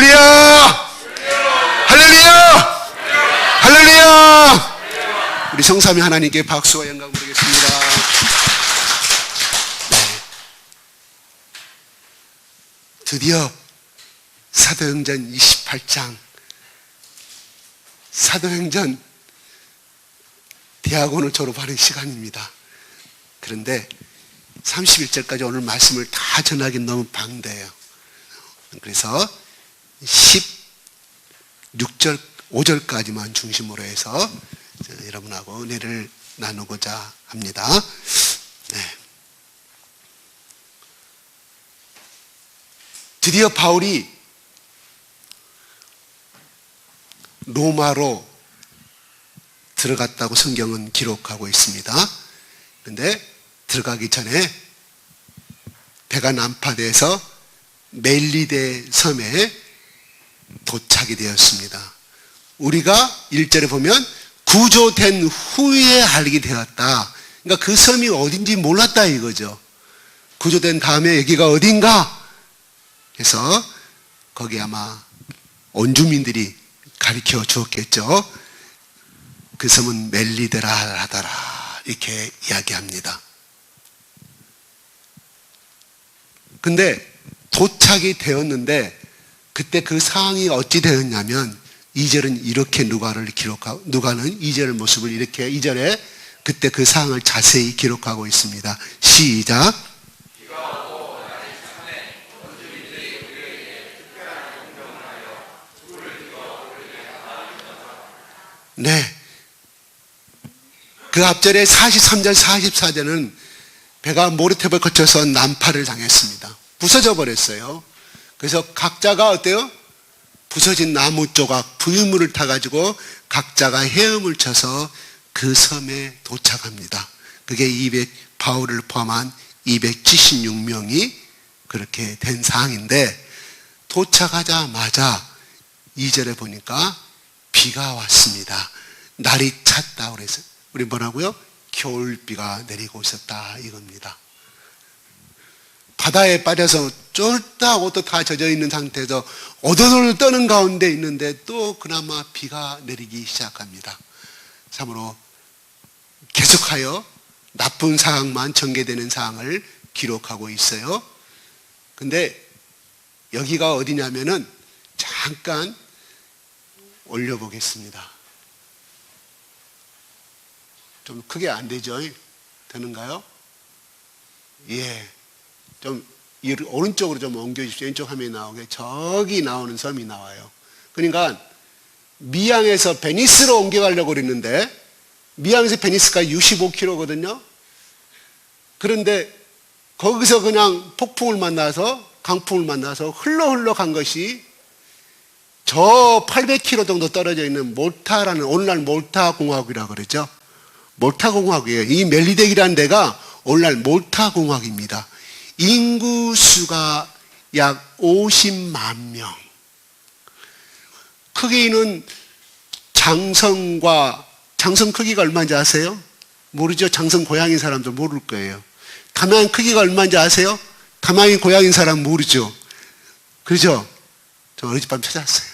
할렐루야! 할렐루야! 우리 성삼위 하나님께 박수와 영광 드리겠습니다. 네. 드디어 사도행전 28장 사도행전 대학원을 졸업하는 시간입니다. 그런데 31절까지 오늘 말씀을 다 전하기 너무 방대해요. 그래서 16절, 5절까지만 중심으로 해서 여러분하고 은혜를 나누고자 합니다. 네. 드디어 바울이 로마로 들어갔다고 성경은 기록하고 있습니다. 그런데 들어가기 전에 배가 난파돼서 멜리데 섬에 도착이 되었습니다. 우리가 1절에 보면 구조된 후에 알게 되었다. 그러니까 그 섬이 어딘지 몰랐다 이거죠. 구조된 다음에 여기가 어딘가 해서 거기 아마 원주민들이 가르쳐 주었겠죠. 그 섬은 멜리데라 하더라 이렇게 이야기합니다. 근데 도착이 되었는데 그때 그 상황이 어찌 되었냐면 2절은 이렇게 누가는 2절의 모습을 이렇게 2절에 그때 그 상황을 자세히 기록하고 있습니다. 시작. 네. 그 앞절에 43절, 44절은 배가 모래톱을 거쳐서 난파를 당했습니다. 부서져 버렸어요. 그래서 각자가 어때요? 부서진 나무 조각, 부유물을 타가지고 각자가 헤엄을 쳐서 그 섬에 도착합니다. 그게 바울을 포함한 276명이 그렇게 된 상황인데 도착하자마자 2절에 보니까 비가 왔습니다. 날이 찼다고 그래서 우리 뭐라고요? 겨울비가 내리고 있었다 이겁니다. 바다에 빠져서 쫄딱 옷도 다 젖어 있는 상태에서 오돌오돌 떠는 가운데 있는데 또 그나마 비가 내리기 시작합니다. 참으로 계속하여 나쁜 상황만 전개되는 상황을 기록하고 있어요. 근데 여기가 어디냐면은 잠깐 올려보겠습니다. 좀 크게 안 되죠? 되는가요? 예. 좀 오른쪽으로 좀 옮겨주십시오. 왼쪽 화면에 나오게. 저기 나오는 섬이 나와요. 그러니까 미양에서 베니스로 옮겨가려고 그랬는데 미양에서 베니스가 65km거든요. 그런데 거기서 그냥 폭풍을 만나서 강풍을 만나서 흘러 간 것이 저 800km 정도 떨어져 있는 몰타라는 오늘날 몰타 공화국이라고 그러죠. 몰타 공화국이에요. 이 멜리덱이라는 데가 오늘날 몰타 공화국입니다. 인구수가 약 50만 명. 크기는 장성 크기가 얼마인지 아세요? 모르죠? 장성 고향인 사람도 모를 거예요. 담양 크기가 얼마인지 아세요? 담양이 고향인 사람 모르죠? 그죠? 저 어젯밤 찾았어요.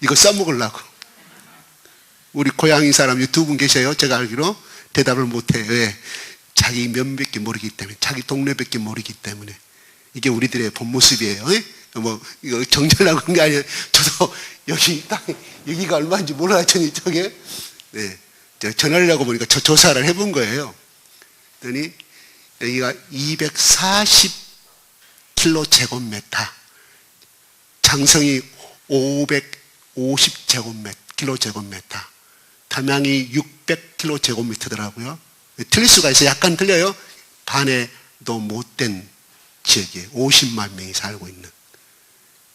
이거 써먹으려고. 우리 고향인 사람 두 분 계셔요. 제가 알기로 대답을 못해요. 왜? 자기 면밖에 모르기 때문에, 자기 동네밖에 모르기 때문에. 이게 우리들의 본 모습이에요. 뭐 이거 정절하고 그런 게 아니에요. 저도 여기가 얼마인지 몰라했더니 저게 네, 전화를 하고 보니까 저 조사를 해본 거예요. 그랬더니 여기가 240km, 장성이 550km, 담양이 600km더라고요. 틀릴 수가 있어요. 약간 틀려요. 반에도 못된 지역이에요. 50만 명이 살고 있는.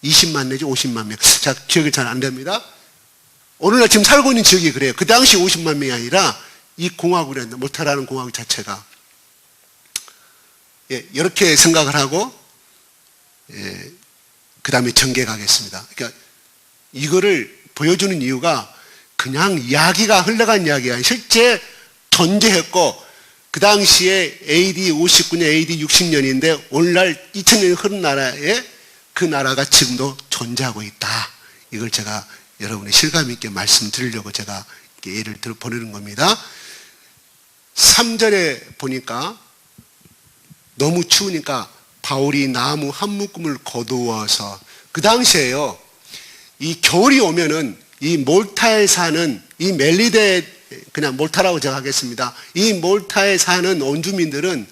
20만 내지 50만 명. 자, 기억이 잘 안 됩니다. 오늘날 지금 살고 있는 지역이 그래요. 그 당시 50만 명이 아니라 이 공화국이라는 몰타라는 공화국 자체가 예, 이렇게 생각을 하고 예, 그 다음에 전개 가겠습니다. 그러니까 이거를 보여주는 이유가 그냥 이야기가 흘러간 이야기가 아니라 실제 존재했고 그 당시에 AD 59년, AD 60년인데 오늘날 2000년이 흐른 나라에 그 나라가 지금도 존재하고 있다. 이걸 제가 여러분의 실감 있게 말씀드리려고 제가 예를 들어 보내는 겁니다. 3절에 보니까 너무 추우니까 바울이 나무 한 묶음을 거두어서, 그 당시에요, 이 겨울이 오면은 이 몰타에 사는 이 멜리데, 그냥 몰타라고 제가 하겠습니다. 이 몰타에 사는 원주민들은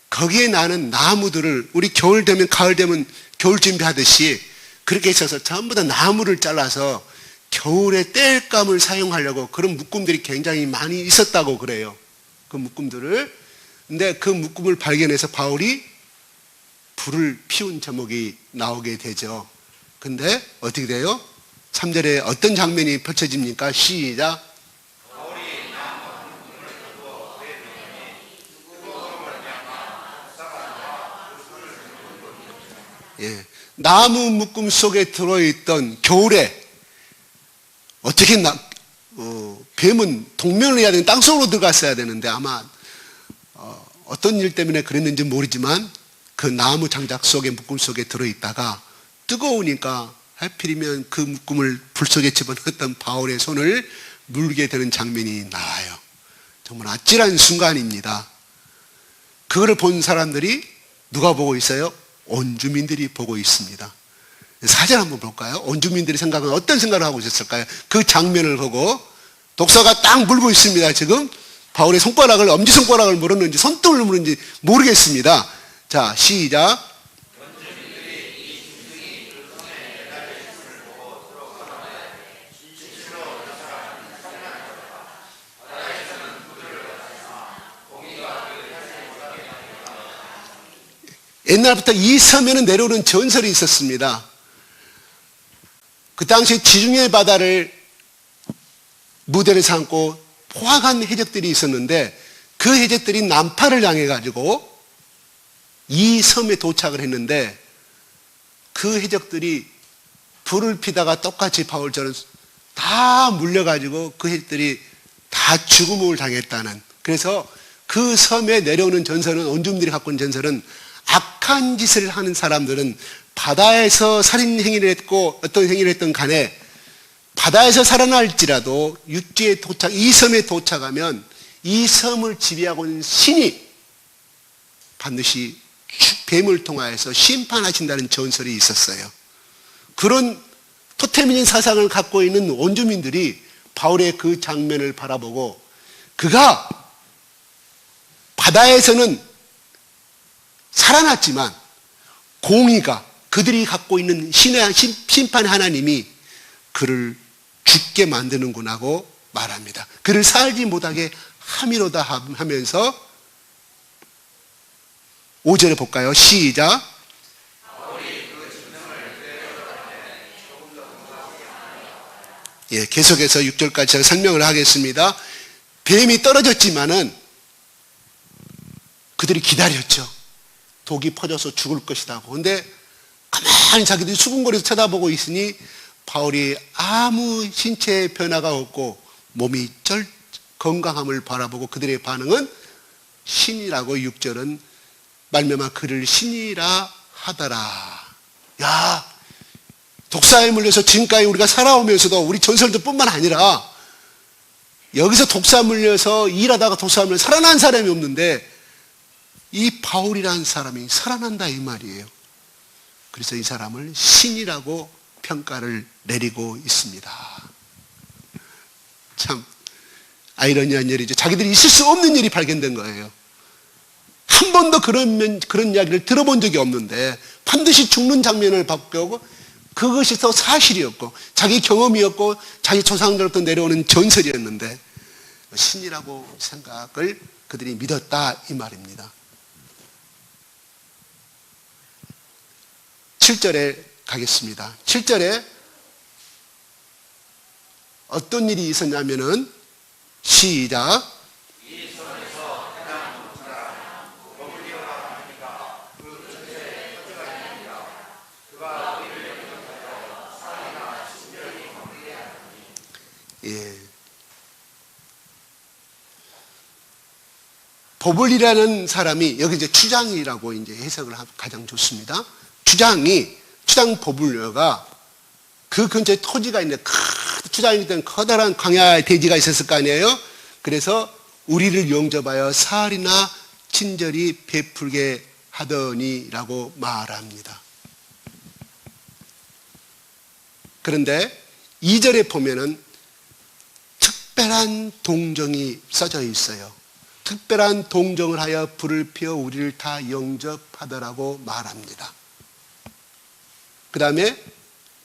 거기에 나는 나무들을 우리 겨울 되면 가을 되면 겨울 준비하듯이 그렇게 있어서 전부 다 나무를 잘라서 겨울에 땔감을 사용하려고 그런 묶음들이 굉장히 많이 있었다고 그래요. 그 묶음들을. 근데 그 묶음을 발견해서 바울이 불을 피운 제목이 나오게 되죠. 근데 어떻게 돼요? 3절에 어떤 장면이 펼쳐집니까? 시작. 예, 나무 묶음 속에 들어있던 겨울에 어떻게 뱀은 동면을 해야 되는 땅속으로 들어갔어야 되는데 아마 어떤 일 때문에 그랬는지 모르지만 그 나무 장작 속에 묶음 속에 들어있다가 뜨거우니까 하필이면 그 묶음을 불 속에 집어넣었던 바울의 손을 물게 되는 장면이 나와요. 정말 아찔한 순간입니다. 그거를 본 사람들이 누가 보고 있어요? 원주민들이 보고 있습니다. 사진 한번 볼까요? 원주민들이 생각은 어떤 생각을 하고 있었을까요? 그 장면을 보고 독사가 딱 물고 있습니다. 지금 바울의 손가락을, 엄지손가락을 물었는지 손등을 물었는지 모르겠습니다. 자, 시작. 옛날부터 이 섬에는 내려오는 전설이 있었습니다. 그 당시에 지중해 바다를 무대를 삼고 포악한 해적들이 있었는데 그 해적들이 난파를 당해가지고 이 섬에 도착을 했는데 그 해적들이 불을 피다가 똑같이 바울처럼 다 물려가지고 그 해적들이 다 죽음을 당했다는, 그래서 그 섬에 내려오는 전설은, 원주민들이 갖고 있는 전설은 악한 짓을 하는 사람들은 바다에서 살인 행위를 했고 어떤 행위를 했던 간에 바다에서 살아날지라도 육지에 도착, 이 섬에 도착하면 이 섬을 지배하고 있는 신이 반드시 뱀을 통하여서 심판하신다는 전설이 있었어요. 그런 토테미적 사상을 갖고 있는 원주민들이 바울의 그 장면을 바라보고 그가 바다에서는 살아났지만 공의가, 그들이 갖고 있는 신의 심판의 하나님이 그를 죽게 만드는구나 하고 말합니다. 그를 살지 못하게 함이로다 하면서 5절에 볼까요? 시작. 예, 계속해서 6절까지 제가 설명을 하겠습니다. 뱀이 떨어졌지만은 그들이 기다렸죠. 독이 퍼져서 죽을 것이다. 그런데 가만히 자기들이 수군거려서 쳐다보고 있으니 바울이 아무 신체의 변화가 없고 몸이 건강함을 바라보고 그들의 반응은 신이라고 6절은 말미암아 그를 신이라 하더라. 야, 독사에 물려서 지금까지 우리가 살아오면서도 우리 전설들 뿐만 아니라 여기서 독사 물려서 일하다가 독사 물려서 살아난 사람이 없는데 이 바울이라는 사람이 살아난다 이 말이에요. 그래서 이 사람을 신이라고 평가를 내리고 있습니다. 참 아이러니한 일이죠. 자기들이 있을 수 없는 일이 발견된 거예요. 한 번도 그런 이야기를 들어본 적이 없는데 반드시 죽는 장면을 바뀌고 그것이 더 사실이었고 자기 경험이었고 자기 조상들부터 내려오는 전설이었는데 신이라고 생각을 그들이 믿었다 이 말입니다. 7절에 가겠습니다. 7절에 어떤 일이 있었냐면은 시작. 예. 보블리라는 사람이 여기 이제 추장이라고 이제 해석을 가장 좋습니다. 추장 보블리오가 그 근처에 토지가 있는데 주장이 있던 커다란 광야 대지가 있었을 거 아니에요. 그래서 우리를 영접하여 사할이나 친절히 베풀게 하더니라고 말합니다. 그런데 2절에 보면은 특별한 동정이 써져 있어요. 특별한 동정을 하여 불을 피워 우리를 다 영접하더라고 말합니다. 그 다음에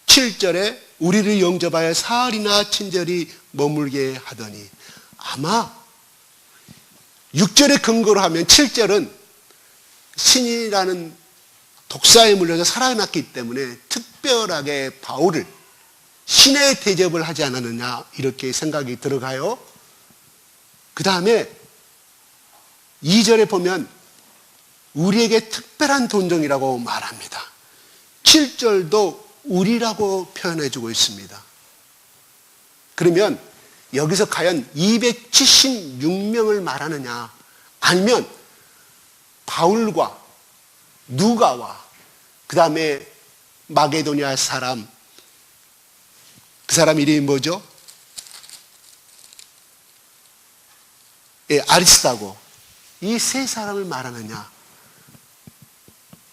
7절에 우리를 영접하여 사흘이나 친절히 머물게 하더니, 아마 6절의 근거로 하면 7절은 신이라는 독사에 물려서 살아났기 때문에 특별하게 바울을 신의 대접을 하지 않았느냐 이렇게 생각이 들어가요. 그 다음에 2절에 보면 우리에게 특별한 동정이라고 말합니다. 7절도 우리라고 표현해주고 있습니다. 그러면 여기서 과연 276명을 말하느냐, 아니면 바울과 누가와 그 다음에 마게도니아 사람, 그 사람 이름이 뭐죠? 예, 아리스타고, 이 세 사람을 말하느냐?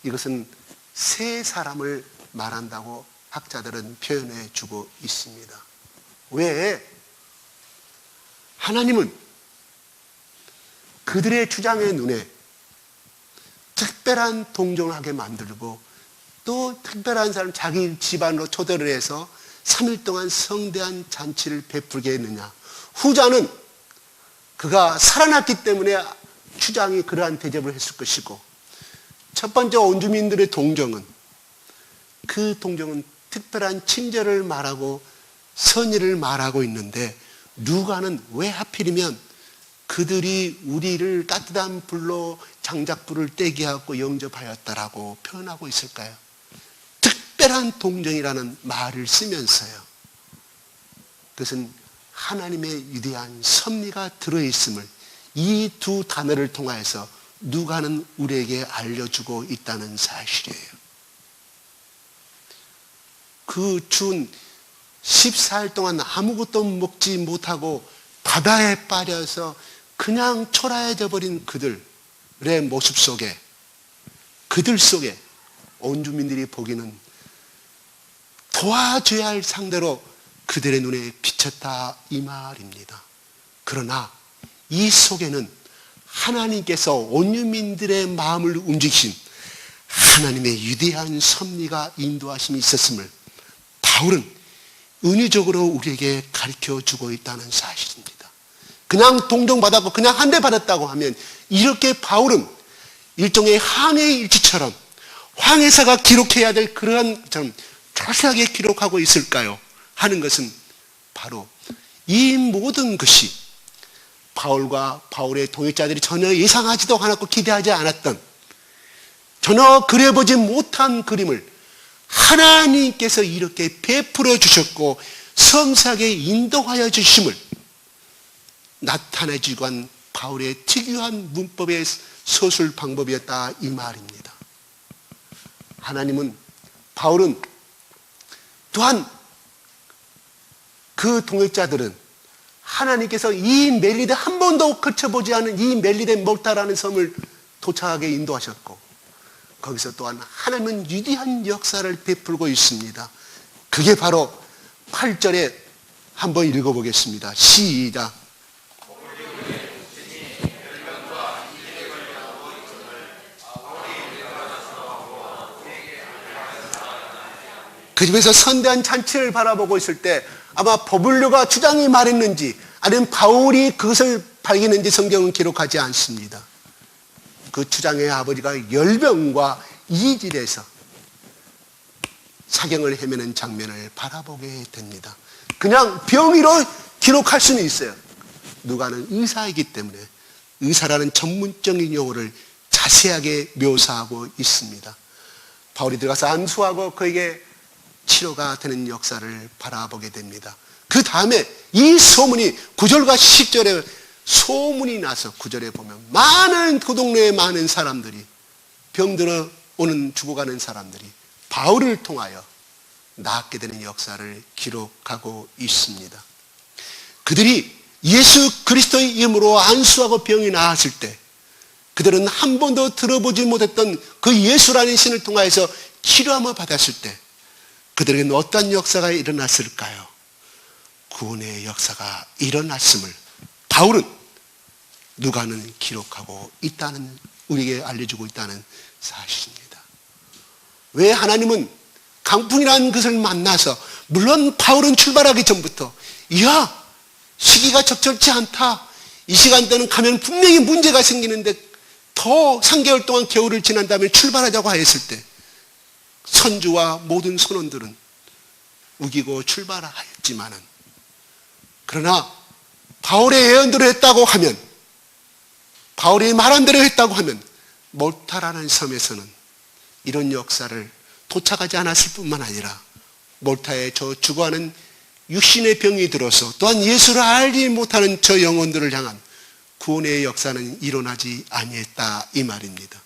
이것은 세 사람을 말한다고 학자들은 표현해 주고 있습니다. 왜? 하나님은 그들의 주장의 눈에 특별한 동정을 하게 만들고, 또 특별한 사람 자기 집안으로 초대를 해서 3일 동안 성대한 잔치를 베풀게 했느냐? 후자는 그가 살아났기 때문에 추장이 그러한 대접을 했을 것이고, 첫 번째 원주민들의 동정은, 그 동정은 특별한 친절을 말하고 선의를 말하고 있는데, 누가는 왜 하필이면 그들이 우리를 따뜻한 불로 장작불을 떼게 하고 영접하였다라고 표현하고 있을까요? 특별한 동정이라는 말을 쓰면서요. 그것은 하나님의 위대한 섭리가 들어있음을 이 두 단어를 통하여서 누가는 우리에게 알려주고 있다는 사실이에요. 그 준 14일 동안 아무것도 먹지 못하고 바다에 빠져서 그냥 초라해져 버린 그들의 모습 속에, 그들 속에 온주민들이 보기는 도와줘야 할 상대로 그들의 눈에 비쳤다 이 말입니다. 그러나 이 속에는 하나님께서 온주민들의 마음을 움직이신 하나님의 위대한 섭리가 인도하심이 있었음을 바울은 은유적으로 우리에게 가르쳐주고 있다는 사실입니다. 그냥 동정받았고 그냥 한 대 받았다고 하면, 이렇게 바울은 일종의 항해의 일지처럼 황해사가 기록해야 될 그러한 것처럼 자세하게 기록하고 있을까요? 하는 것은 바로 이 모든 것이 바울과 바울의 동역자들이 전혀 예상하지도 않았고 기대하지 않았던, 전혀 그려보지 못한 그림을 하나님께서 이렇게 베풀어 주셨고 섬세하게 인도하여 주심을 나타내 주고 한 바울의 특유한 문법의 서술 방법이었다 이 말입니다. 하나님은, 바울은 또한 그 동역자들은 하나님께서 이 멜리데, 한 번도 거쳐보지 않은 이 멜리데 몰타라는 섬을 도착하게 인도하셨고, 거기서 또한 하나님은 위대한 역사를 베풀고 있습니다. 그게 바로 8절에 한번 읽어보겠습니다. 시작. 그 집에서 선대한 잔치를 바라보고 있을 때 아마 버블류가 주장이 말했는지 아니면 바울이 그것을 발견했는지 성경은 기록하지 않습니다. 그 주장의 아버지가 열병과 이질에서 사경을 헤매는 장면을 바라보게 됩니다. 그냥 병의로 기록할 수는 있어요. 누가는 의사이기 때문에 의사라는 전문적인 용어를 자세하게 묘사하고 있습니다. 바울이 들어가서 안수하고 그에게 치료가 되는 역사를 바라보게 됩니다. 그 다음에 이 소문이 9절과 10절에 소문이 나서 9절에 보면 많은 그 동네에 많은 사람들이, 병들어 오는 죽어가는 사람들이 바울을 통하여 낫게 되는 역사를 기록하고 있습니다. 그들이 예수 그리스도의 이름으로 안수하고 병이 나았을 때 그들은 한 번도 들어보지 못했던 그 예수라는 신을 통하여서 치료함을 받았을 때 그들에게는 어떤 역사가 일어났을까요? 구원의 역사가 일어났음을 바울은 누가는 기록하고 있다는, 우리에게 알려주고 있다는 사실입니다. 왜 하나님은 강풍이라는 것을 만나서, 물론 바울은 출발하기 전부터 이야 시기가 적절치 않다, 이 시간대는 가면 분명히 문제가 생기는데 더 3개월 동안 겨울을 지난 다음에 출발하자고 하였을 때 선주와 모든 선원들은 우기고 출발하였지만은, 그러나 바울의 예언대로 했다고 하면, 바울이 말한 대로 했다고 하면 몰타라는 섬에서는 이런 역사를 도착하지 않았을 뿐만 아니라 몰타에 저 죽어가는 육신의 병이 들어서 또한 예수를 알지 못하는 저 영혼들을 향한 구원의 역사는 일어나지 아니했다, 이 말입니다.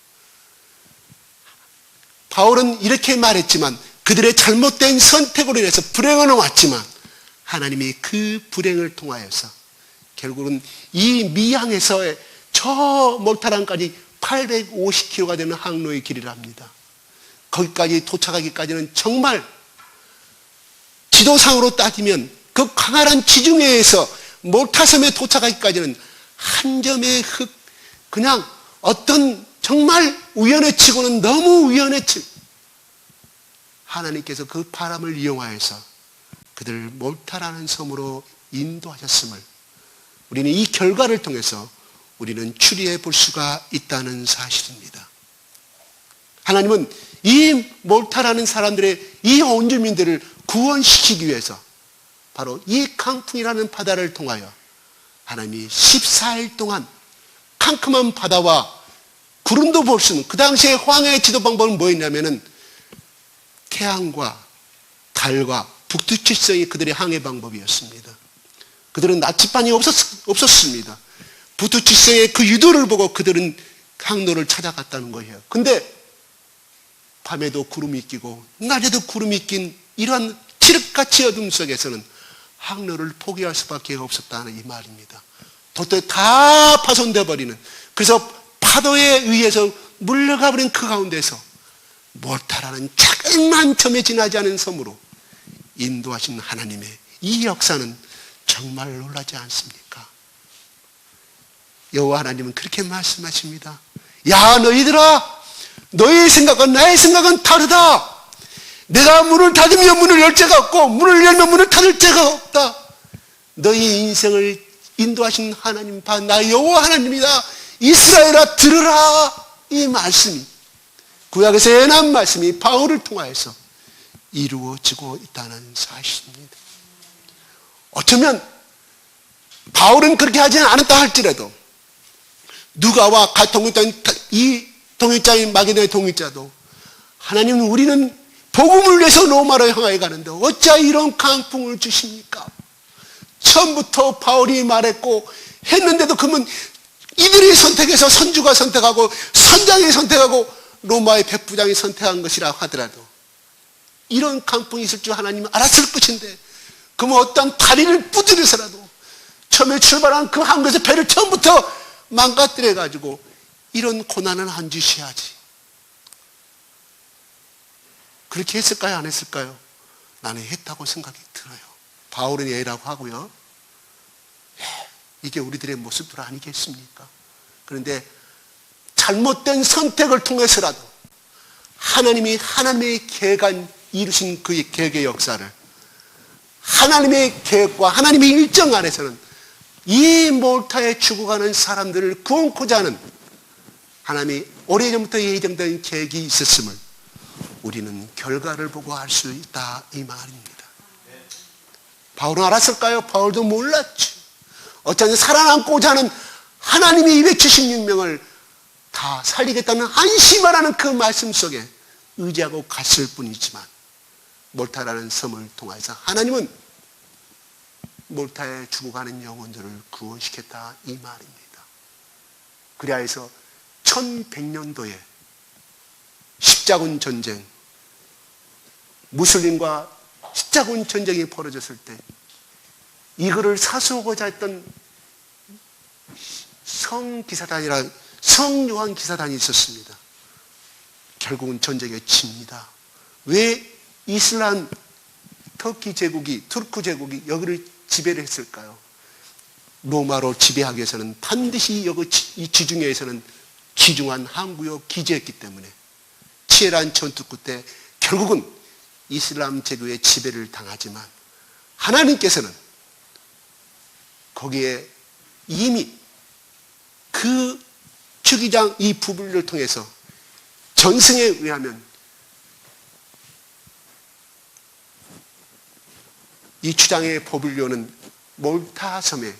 바울은 이렇게 말했지만 그들의 잘못된 선택으로 인해서 불행은 왔지만 하나님이 그 불행을 통하여서 결국은 이 미항에서의 저 몰타랑까지 850km가 되는 항로의 길이랍니다. 거기까지 도착하기까지는 정말 지도상으로 따지면 그 광활한 지중해에서 몰타섬에 도착하기까지는 한 점의 흙, 그냥 어떤 정말 우연의 치고는 너무 우연의 치, 하나님께서 그 바람을 이용하여서 그들을 몰타라는 섬으로 인도하셨음을 우리는 이 결과를 통해서 우리는 추리해 볼 수가 있다는 사실입니다. 하나님은 이 몰타라는 사람들의 이 원주민들을 구원시키기 위해서 바로 이 강풍이라는 바다를 통하여 하나님이 14일 동안 캄캄한 바다와 구름도 볼 수 있는, 그 당시에 황해의 지도 방법은 뭐였냐면은 태양과 달과 북두칠성이 그들의 항해 방법이었습니다. 그들은 나침반이 없었습니다. 북두칠성의 그 유도를 보고 그들은 항로를 찾아갔다는 거예요. 근데 밤에도 구름이 끼고 낮에도 구름이 낀 이러한 칠흑같이 어둠 속에서는 항로를 포기할 수밖에 없었다는 이 말입니다. 도토리 다 파손되어 버리는, 그래서 파도에 의해서 물려가 버린 그 가운데서 몰타라는 작은 점에 지나지 않은 섬으로 인도하신 하나님의 이 역사는 정말 놀라지 않습니까? 여호와 하나님은 그렇게 말씀하십니다. 야 너희들아, 너희의 생각은 나의 생각은 다르다. 내가 문을 닫으면 문을 열 자가 없고 문을 열면 문을 닫을 자가 없다. 너희 인생을 인도하신 하나님 바 나 여호와 하나님이다. 이스라엘아 들으라. 이 말씀이 구약에서 예언한 말씀이 바울을 통하여서 이루어지고 있다는 사실입니다. 어쩌면 바울은 그렇게 하지 않았다 할지라도 누가와 이 동역자인 마게도의 동역자도 하나님은 우리는 복음을 위해서 로마로 향하여 가는데 어찌 이런 강풍을 주십니까? 처음부터 바울이 말했고 했는데도 그러면 이들이 선택해서 선주가 선택하고 선장이 선택하고 로마의 백부장이 선택한 것이라 하더라도 이런 강풍이 있을 줄 하나님은 알았을 것인데, 그러면 어떤 다리를 부들여서라도 처음에 출발한 그 항구에서 배를 처음부터 망가뜨려 가지고 이런 고난은 안 주셔야지. 그렇게 했을까요? 안 했을까요? 나는 했다고 생각이 들어요. 바울은 예라고 하고요. 이게 우리들의 모습들 아니겠습니까? 그런데 잘못된 선택을 통해서라도 하나님이 하나님의 계획안 이루신 그의 계획의 역사를, 하나님의 계획과 하나님의 일정 안에서는 이 몰타에 죽어가는 사람들을 구원코자 하는 하나님이 오래전부터 예정된 계획이 있었음을 우리는 결과를 보고 알 수 있다, 이 말입니다. 바울은 알았을까요? 바울도 몰랐죠. 어쩌면 살아남고자 하는 하나님의 276명을 다 살리겠다는 안심을 하는 그 말씀 속에 의지하고 갔을 뿐이지만 몰타라는 섬을 통해서 하나님은 몰타에 죽어가는 영혼들을 구원시켰다, 이 말입니다. 그리하여서 1100년도에 십자군 전쟁, 무슬림과 십자군 전쟁이 벌어졌을 때 이거를 사수하고자 했던 성기사단이라 성요한 기사단이 있었습니다. 결국은 전쟁에 집니다. 왜 이슬람 터키 제국이, 투르크 제국이 여기를 지배를 했을까요? 로마로 지배하기 위해서는 반드시 여기 이 지중해에서는 귀중한 항구요 기지했기 때문에 치열한 전투 끝에 결국은 이슬람 제국의 지배를 당하지만 하나님께서는 거기에 이미 그 주기장 이 부분을 통해서 전승에 의하면 이 주장의 포블리오는 몰타 섬의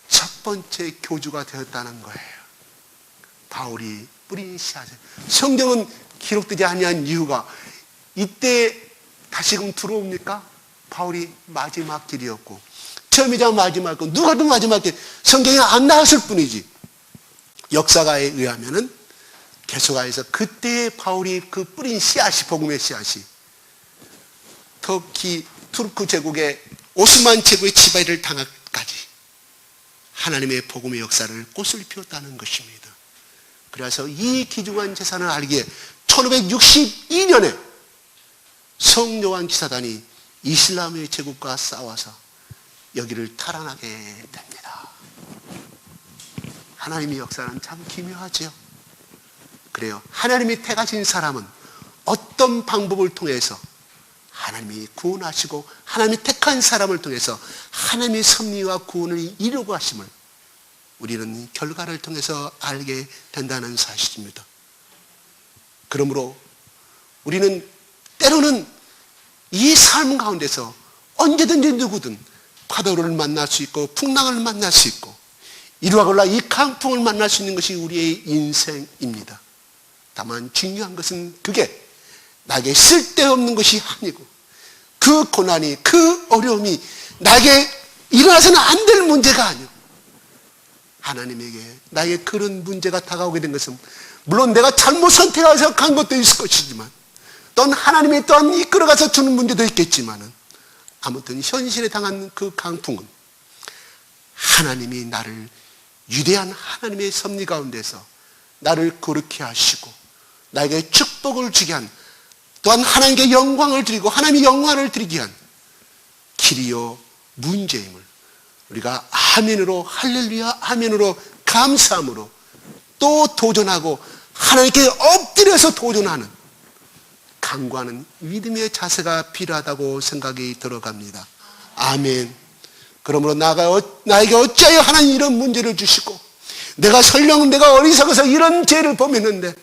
첫 번째 교주가 되었다는 거예요. 바울이 뿌린 씨앗. 성경은 기록되지 아니한 이유가 이때 다시금 들어옵니까? 바울이 마지막 길이었고 처음이자 마지막이고 누가도 마지막 길. 성경에 안 나왔을 뿐이지. 역사가에 의하면은 계속해서 그때 바울이 그 뿌린 씨앗이 복음의 씨앗이 터키 투르크 제국의 오스만 제국의 지배를 당하기까지 하나님의 복음의 역사를 꽃을 피웠다는 것입니다. 그래서 이 귀중한 재산을 알기에 1562년에 성요한 기사단이 이슬람의 제국과 싸워서 여기를 탈환하게 됩니다. 하나님의 역사는 참 기묘하죠. 그래요. 하나님이 택하신 사람은 어떤 방법을 통해서 하나님이 구원하시고 하나님이 택한 사람을 통해서 하나님의 섭리와 구원을 이루고 하심을 우리는 결과를 통해서 알게 된다는 사실입니다. 그러므로 우리는 때로는 이 삶 가운데서 언제든지 누구든 파도를 만날 수 있고 풍랑을 만날 수 있고 이루어갈라 이 강풍을 만날 수 있는 것이 우리의 인생입니다. 다만 중요한 것은 그게 나에게 쓸데없는 것이 아니고 그 고난이 그 어려움이 나에게 일어나서는 안 될 문제가 아니고 하나님에게 나에게 그런 문제가 다가오게 된 것은 물론 내가 잘못 선택해서 간 것도 있을 것이지만 또한 하나님이 또한 이끌어가서 주는 문제도 있겠지만 아무튼 현실에 당한 그 강풍은 하나님이 나를 위대한 하나님의 섭리 가운데서 나를 거룩히 하시고 나에게 축복을 주게 한 또한 하나님께 영광을 드리고 하나님의 영광을 드리게 한 길이요 문제임을 우리가 아멘으로 할렐루야 아멘으로 감사함으로 또 도전하고 하나님께 엎드려서 도전하는 강구하는 믿음의 자세가 필요하다고 생각이 들어갑니다. 아멘. 그러므로 나에게 어찌하여 하나님 이런 문제를 주시고 내가 설령 내가 어리석어서 이런 죄를 범했는데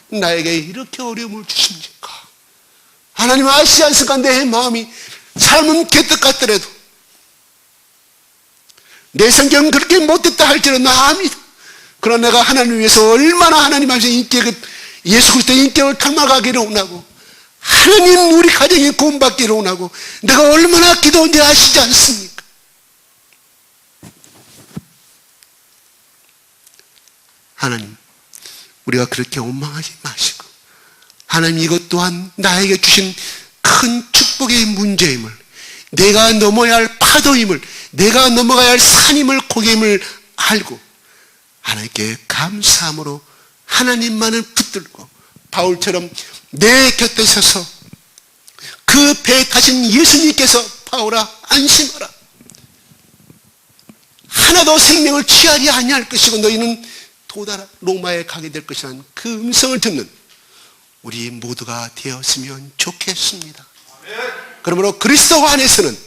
나에게 이렇게 어려움을 주십니까? 하나님 아시지 않습니까? 내 마음이 삶은 개떡 같더라도 내 성경은 그렇게 못됐다 할지라도 압니다. 그러나 내가 하나님을 위해서 얼마나 하나님 앞에서 인격을 예수 그리스도의 인격을 닮아가기를 원하고 하나님 우리 가정이 구원받기를 원하고 내가 얼마나 기도한지 아시지 않습니까? 하나님 우리가 그렇게 원망하지 마시고 하나님 이것 또한 나에게 주신 큰 축복의 문제임을 내가 넘어야 할 파도임을 내가 넘어가야 할 산임을 고개임을 알고 하나님께 감사함으로 하나님만을 붙들고 바울처럼 내 곁에 서서 그 배에 타신 예수님께서 바울아 안심하라 하나도 생명을 취하리 아니할 것이고 너희는 도달아 로마에 가게 될 것이라는 그 음성을 듣는 우리 모두가 되었으면 좋겠습니다. 그러므로 그리스도 안에서는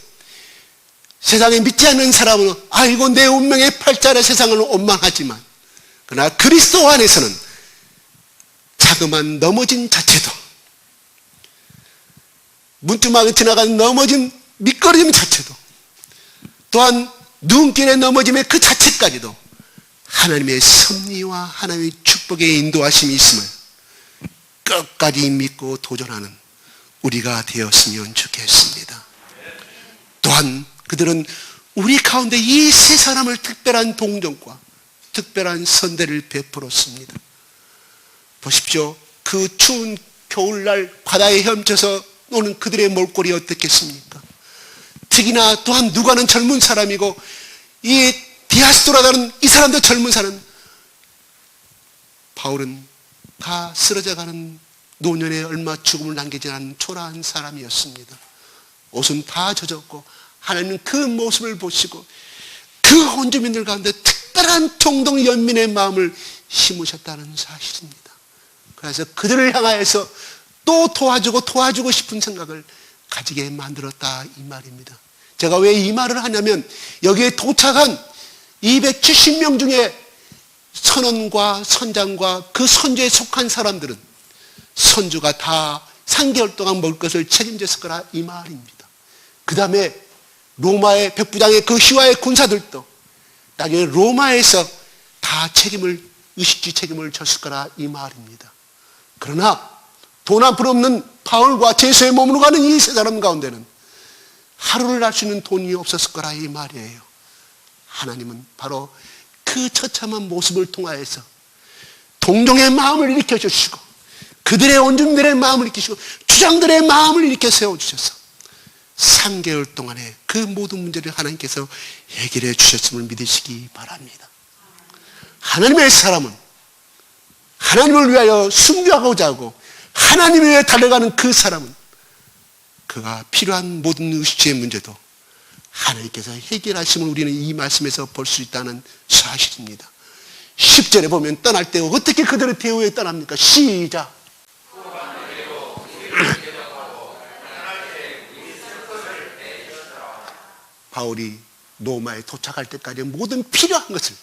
세상에 믿지 않는 사람은 아이고 내 운명의 팔자라 세상을 원망하지만 그러나 그리스도 안에서는 자그만 넘어진 자체도 문두막에 지나가는 넘어진 미끄러짐 자체도 또한 눈길에 넘어짐의 그 자체까지도 하나님의 섭리와 하나님의 축복의 인도하심이 있음을 끝까지 믿고 도전하는 우리가 되었으면 좋겠습니다. 또한 그들은 우리 가운데 이 세 사람을 특별한 동정과 특별한 선대를 베풀었습니다. 보십시오. 그 추운 겨울날 바다에 헤엄쳐서 노는 그들의 몰골이 어떻겠습니까? 특히나 또한 누가는 젊은 사람이고 이 디아스도라라는 이 사람도 젊은 사람. 바울은 다 쓰러져가는 노년에 얼마 죽음을 남기지 않은 초라한 사람이었습니다. 옷은 다 젖었고 하나님은 그 모습을 보시고 그 혼주민들 가운데 특별한 총동 연민의 마음을 심으셨다는 사실입니다. 그래서 그들을 향하여서 또 도와주고 싶은 생각을 가지게 만들었다 이 말입니다. 제가 왜 이 말을 하냐면 여기에 도착한 270명 중에 선원과 선장과 그 선주에 속한 사람들은 선주가 다 3개월 동안 먹을 것을 책임졌을 거라 이 말입니다. 그 다음에 로마의 백부장의 그 휘하의 군사들도 나중에 로마에서 다 의식주 책임을 졌을 거라 이 말입니다. 그러나 돈 한 푼 없는 바울과 제수의 몸으로 가는 이 세 사람 가운데는 하루를 날 수 있는 돈이 없었을 거라 이 말이에요. 하나님은 바로 그 처참한 모습을 통하여서 동정의 마음을 일으켜 주시고 그들의 온주민들의 마음을 일으키시고 주장들의 마음을 일으켜 세워주셔서 3개월 동안에 그 모든 문제를 하나님께서 해결해 주셨음을 믿으시기 바랍니다. 하나님의 사람은 하나님을 위하여 순교하고자 하고 하나님을 위해 달려가는 그 사람은 그가 필요한 모든 의식주의 문제도 하나님께서 해결하심을 우리는 이 말씀에서 볼 수 있다는 사실입니다. 10절에 보면 떠날 때 어떻게 그들의 대우에 떠납니까? 시작. 바울이 로마에 도착할 때까지 모든 필요한 것을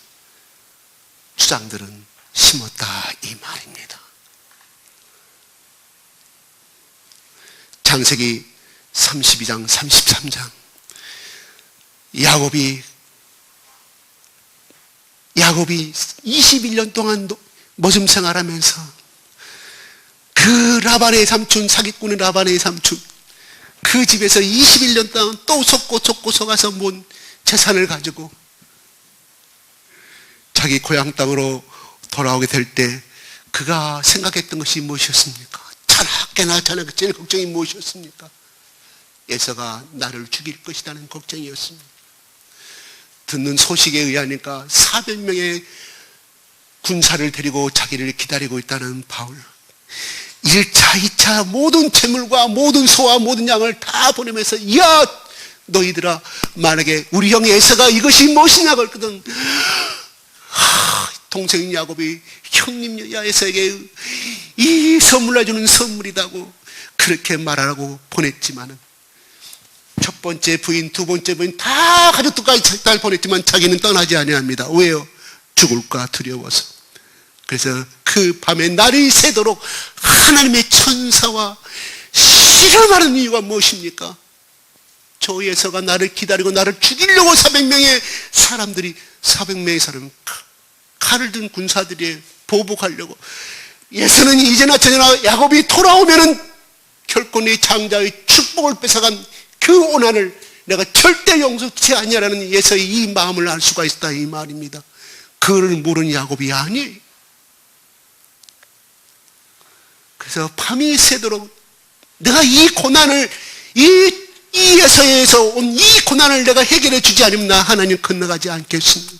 주장들은 심었다 이 말입니다. 창세기 32장 33장 야곱이 21년 동안 모즘 생활하면서 그 라반의 삼촌, 사기꾼의 라반의 삼촌 그 집에서 21년 동안 또 속고 속아서 모은 재산을 가지고 자기 고향 땅으로 돌아오게 될 때 그가 생각했던 것이 무엇이었습니까? 자나깨나 제일 걱정이 무엇이었습니까? 에서가 나를 죽일 것이라는 걱정이었습니다. 듣는 소식에 의하니까 400명의 군사를 데리고 자기를 기다리고 있다는 바울. 1차, 2차 모든 재물과 모든 소와 모든 양을 다 보내면서 야 너희들아 만약에 우리 형 에서가 이것이 무엇이냐 그랬거든. 동생 야곱이 형님 에서에게 이 선물해 주는 선물이다고 그렇게 말하라고 보냈지만은 첫 번째 부인, 두 번째 부인 다 가족들까지 다 보냈지만 자기는 떠나지 아니합니다. 왜요? 죽을까 두려워서. 그래서 그 밤에 날이 새도록 하나님의 천사와 씨름하는 이유가 무엇입니까? 저 예서가 나를 기다리고 나를 죽이려고 400명의 사람은 칼을 든 군사들이 보복하려고. 예서는 이제나 저제나 야곱이 돌아오면은 결코 네 장자의 축복을 뺏어간 그 오난을 내가 절대 용서치 아니하라는 예서의 이 마음을 알 수가 있다 이 말입니다. 그를 모르는 야곱이 아니에요. 그래서 밤이 새도록 내가 이 고난을 이 예서에서 온 이 고난을 내가 해결해 주지 않으면 나 하나님 건너가지 않겠습니다.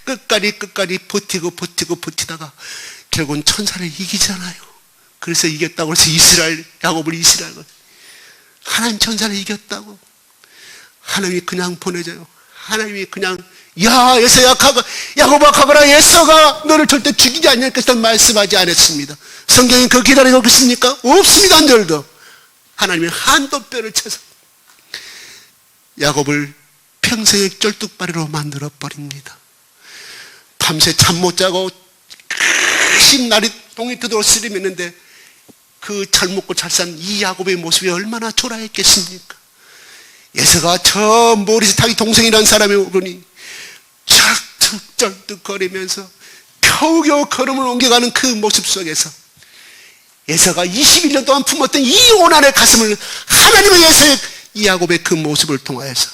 끝까지 버티다가 결국은 천사를 이기잖아요. 그래서 이겼다고 해서 야곱을 이스라엘 하나님 천사를 이겼다고 하나님이 그냥 보내줘요. 하나님이 그냥 야 에서야 야곱아 가거라 에서가 너를 절대 죽이지 않을 것이라는 말씀하지 않았습니다. 성경이 그걸 기다리고 있습니까? 없습니다. 한 절도. 하나님이 한돛뼈를 쳐서 야곱을 평생의 쩔뚝발이로 만들어 버립니다. 밤새 잠 못 자고 큰 날이 동이 뜨도록 쓰리했는데 그 잘 먹고 잘 산 이 야곱의 모습이 얼마나 초라했겠습니까? 예서가 저 머리에서 자기 동생이라는 사람이 오더니 쩔뚝거리면서 겨우겨우 걸음을 옮겨가는 그 모습 속에서 예서가 21년 동안 품었던 이 오난의 가슴을 하나님의 예서의 이 야곱의 그 모습을 통하여서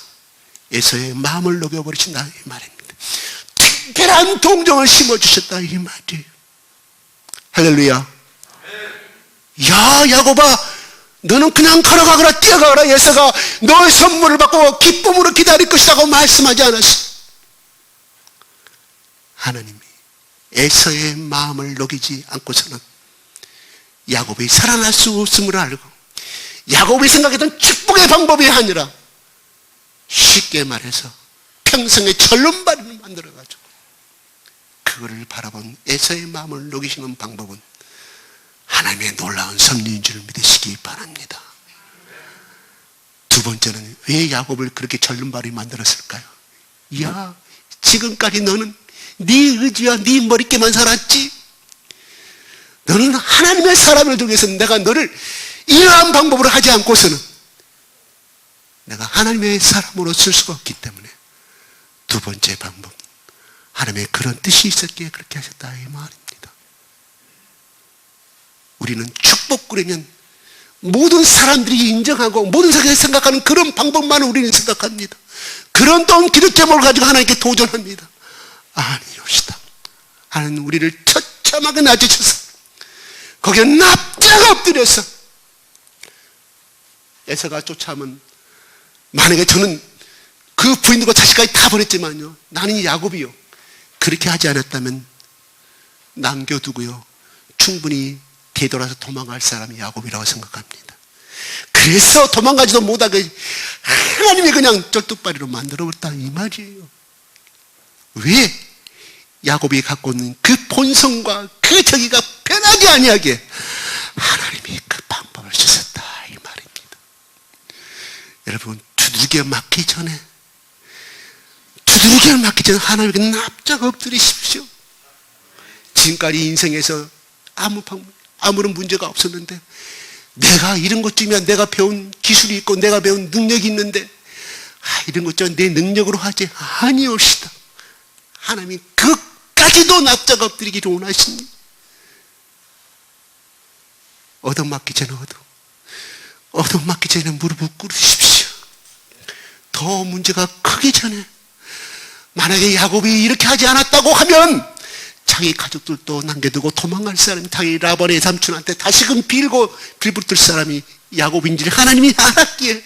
예서의 마음을 녹여버리신다 이 말입니다. 특별한 동정을 심어주셨다 이 말이에요. 할렐루야. 야 야곱아 너는 그냥 걸어가거라 뛰어가거라 예수가 너의 선물을 받고 기쁨으로 기다릴 것이라고 말씀하지 않았어. 하나님이 에서의 마음을 녹이지 않고서는 야곱이 살아날 수 없음을 알고 야곱이 생각했던 축복의 방법이 아니라 쉽게 말해서 평생의 절름발이를 만들어가지고 그거를 바라본 에서의 마음을 녹이시는 방법은 하나님의 놀라운 섭리인 줄 믿으시기 바랍니다. 두 번째는 왜 야곱을 그렇게 절름발이 만들었을까요? 야, 지금까지 너는 네 의지와 네 머릿결만 살았지? 너는 하나님의 사람을 두기 위해서 내가 너를 이러한 방법으로 하지 않고서는 내가 하나님의 사람으로 쓸 수가 없기 때문에 두 번째 방법, 하나님의 그런 뜻이 있었기에 그렇게 하셨다 이 말입니다. 우리는 축복꾸려면 모든 사람들이 인정하고 모든 사람들이 생각하는 그런 방법만 우리는 생각합니다. 그런 또 기득점을 가지고 하나님께 도전합니다. 아니옵시다. 하나님 우리를 처참하게 낮으셔서 거기에 납작 엎드려서 에서가 쫓아오면 만약에 저는 그 부인들과 자식까지 다 버렸지만요, 나는 야곱이요 그렇게 하지 않았다면 남겨두고요 충분히 되돌아서 도망갈 사람이 야곱이라고 생각합니다. 그래서 도망가지도 못하게 하나님이 그냥 쩔뚝발이로 만들어버렸다 이 말이에요. 왜? 야곱이 갖고 있는 그 본성과 그 저기가 변하지 아니하게 하나님이 그 방법을 주셨다 이 말입니다. 여러분 두들겨 맞기 전에 하나님께 납작 엎드리십시오. 지금까지 인생에서 아무런 문제가 없었는데 내가 이런 것쯤이야 내가 배운 기술이 있고 내가 배운 능력이 있는데 이런 것쯤 내 능력으로 하지 아니옵시다. 하나님이 그까지도 납작 엎드리기를 원하시니 얻어맞기 전에 얻어맞기 전에 무릎을 꿇으십시오. 더 문제가 크기 전에 만약에 야곱이 이렇게 하지 않았다고 하면 자기 가족들도 남겨두고 도망갈 사람이 자기 라반의 삼촌한테 다시금 빌붙을 사람이 야곱인지를 하나님이 알았기에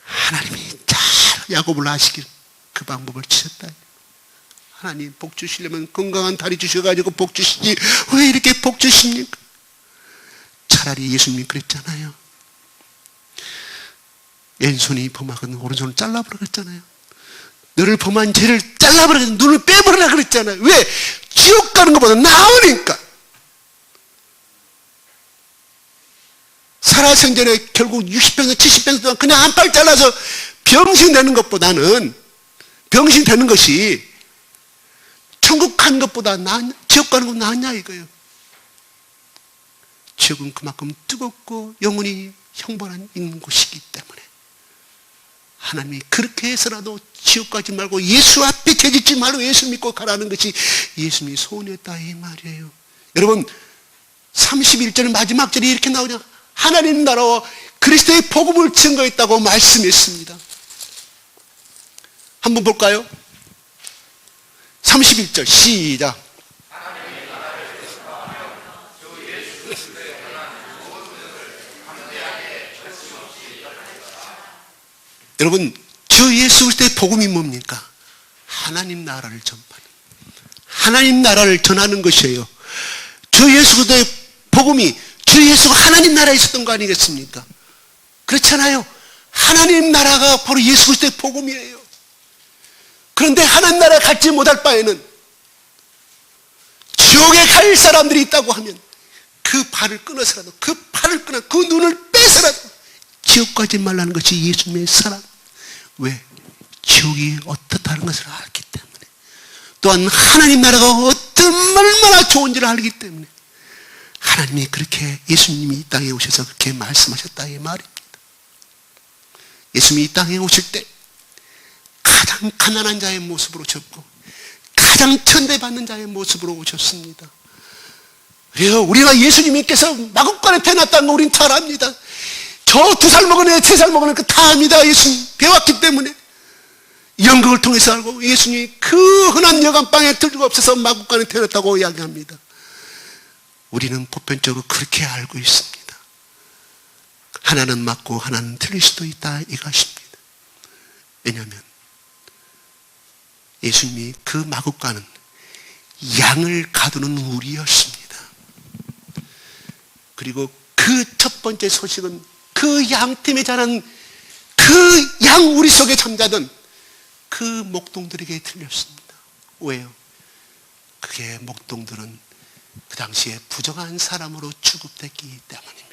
하나님이 잘 야곱을 아시길 그 방법을 주셨다. 하나님 복 주시려면 건강한 다리 주셔가지고 복 주시지 왜 이렇게 복 주십니까? 차라리 예수님이 그랬잖아요. 왼손이 범하건 오른손을 잘라버려 그랬잖아요. 너를 범한 죄를 잘라버려 눈을 빼버리라 그랬잖아요. 왜? 지옥 가는 것보다 나으니까. 살아생전에 결국 60평생 70평생 동안 그냥 한 팔 잘라서 병신 되는 것보다는 병신 되는 것이 천국 가는 것보다 지옥 가는 것 낫냐 이거예요. 지옥은 그만큼 뜨겁고 영원히 형벌한 있는 곳이기 때문에 하나님이 그렇게 해서라도 지옥 가지 말고 예수 앞에 죄짓지 말고 예수 믿고 가라는 것이 예수님이 소원이었다 이 말이에요. 여러분 31절의 마지막 절이 이렇게 나오냐. 하나님 나라와 그리스도의 복음을 증거했다고 말씀했습니다. 한번 볼까요? 31절 시작. 여러분 주 예수 그리스도의 복음이 뭡니까? 하나님 나라를 전파하는 하나님 나라를 전하는 것이에요. 주 예수 그리스도의 복음이 주 예수가 하나님 나라에 있었던 거 아니겠습니까? 그렇잖아요. 하나님 나라가 바로 예수 그리스도의 복음이에요. 그런데 하나님 나라에 갖지 못할 바에는 지옥에 갈 사람들이 있다고 하면 그 발을 끊어서라도 그 눈을 빼서라도 지옥 가지 말라는 것이 예수님의 사랑. 왜? 지옥이 어떻다는 것을 알기 때문에 또한 하나님 나라가 얼마나 좋은지를 알기 때문에 하나님이 그렇게 예수님이 이 땅에 오셔서 그렇게 말씀하셨다 이 말입니다. 예수님이 이 땅에 오실 때 가장 가난한 자의 모습으로 오셨고 가장 천대받는 자의 모습으로 오셨습니다. 그래요. 우리가 예수님께서 마구간에 태어났다는 거 우린 잘 압니다. 저 2살 먹은 애, 3살 먹은 애 다 압니다. 예수님 배웠기 때문에 연극을 통해서 알고 예수님이 그 흔한 여간방에 들고 없어서 마구간에 태어났다고 이야기합니다. 우리는 보편적으로 그렇게 알고 있습니다. 하나는 맞고 하나는 틀릴 수도 있다 이것입니다. 왜냐하면 예수님이 그 마구간은 양을 가두는 우리였습니다. 그리고 그 첫 번째 소식은 그 양팀에 자란 그 양 우리 속에 잠자던 그 목동들에게 들렸습니다. 왜요? 그게 목동들은 그 당시에 부정한 사람으로 취급됐기 때문입니다.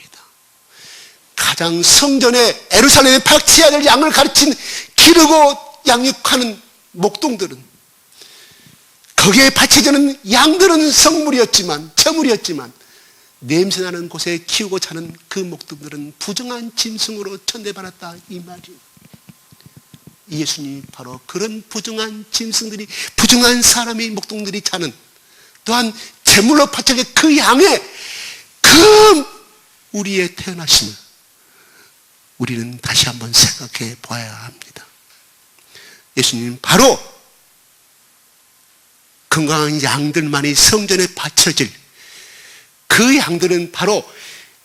가장 성전에 예루살렘의 박치해야 될 양을 가르친 기르고 양육하는 목동들은 거기에 바쳐지는 양들은 성물이었지만 저물이었지만 냄새나는 곳에 키우고 자는 그 목동들은 부정한 짐승으로 천대받았다 이 말이에요. 예수님이 바로 그런 부정한 짐승들이 부정한 사람이 목동들이 자는 또한 제물로 바쳐진 그 양의 그 우리의 태어나심을 우리는 다시 한번 생각해 보아야 합니다. 예수님은 바로 건강한 양들만이 성전에 바쳐질 그 양들은 바로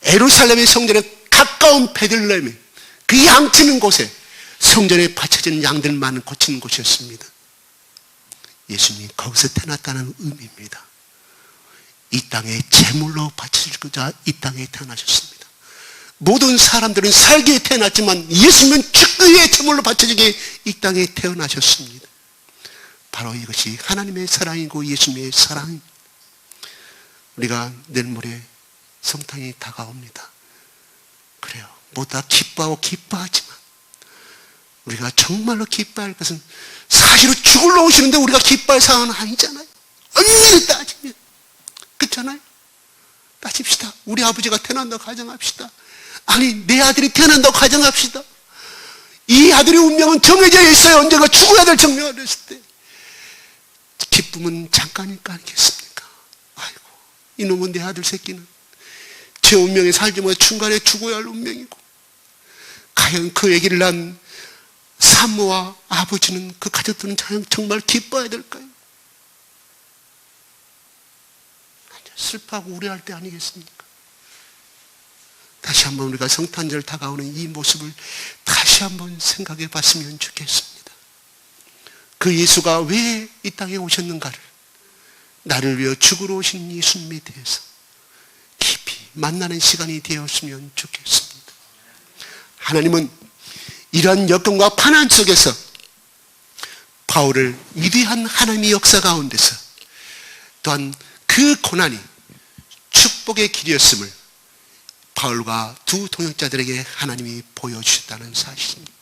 예루살렘의 성전에 가까운 베들레헴 그 양치는 곳에 성전에 바쳐진 양들만 고치는 곳이었습니다. 예수님이 거기서 태어났다는 의미입니다. 이 땅에 제물로 바쳐지고자 이 땅에 태어나셨습니다. 모든 사람들은 살기 위해 태어났지만 예수님은 죽기 위해 제물로 바쳐지게 이 땅에 태어나셨습니다. 바로 이것이 하나님의 사랑이고 예수님의 사랑입니다. 우리가 내일 모레 성탄이 다가옵니다. 그래요. 모두 다 기뻐하고 기뻐하지만 우리가 정말로 기뻐할 것은 사실은 죽으러 오시는데 우리가 기뻐할 상황은 아니잖아요. 엄밀히 따지면 그렇잖아요. 따집시다. 우리 아버지가 태어난다고 가정합시다. 아니 내 아들이 태어난다고 가정합시다. 이 아들의 운명은 정해져 있어요. 언젠가 죽어야 될 정명이 됐을 때 기쁨은 잠깐일까 아니겠습니까? 아이고 이놈은 내 아들 새끼는 제 운명에 살지 못해 중간에 죽어야 할 운명이고 과연 그 얘기를 난 산모와 아버지는 그 가족들은 정말 기뻐해야 될까요? 슬퍼하고 우려할 때 아니겠습니까? 다시 한번 우리가 성탄절 다가오는 이 모습을 다시 한번 생각해 봤으면 좋겠습니다. 그 예수가 왜 이 땅에 오셨는가를 나를 위해 죽으러 오신 예수님에 대해서 깊이 만나는 시간이 되었으면 좋겠습니다. 하나님은 이러한 여건과 파난 속에서 바울을 위대한 하나님의 역사 가운데서 또한 그 고난이 축복의 길이었음을 바울과 두 동역자들에게 하나님이 보여주셨다는 사실입니다.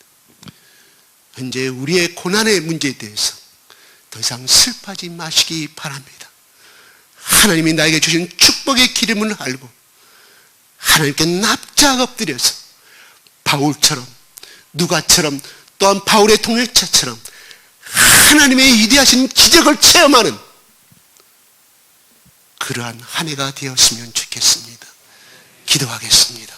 현재 우리의 고난의 문제에 대해서 더 이상 슬퍼하지 마시기 바랍니다. 하나님이 나에게 주신 축복의 기름을 알고 하나님께 납작 엎드려서 바울처럼 누가처럼 또한 바울의 동역자처럼 하나님의 위대하신 기적을 체험하는 그러한 한 해가 되었으면 좋겠습니다. 기도하겠습니다.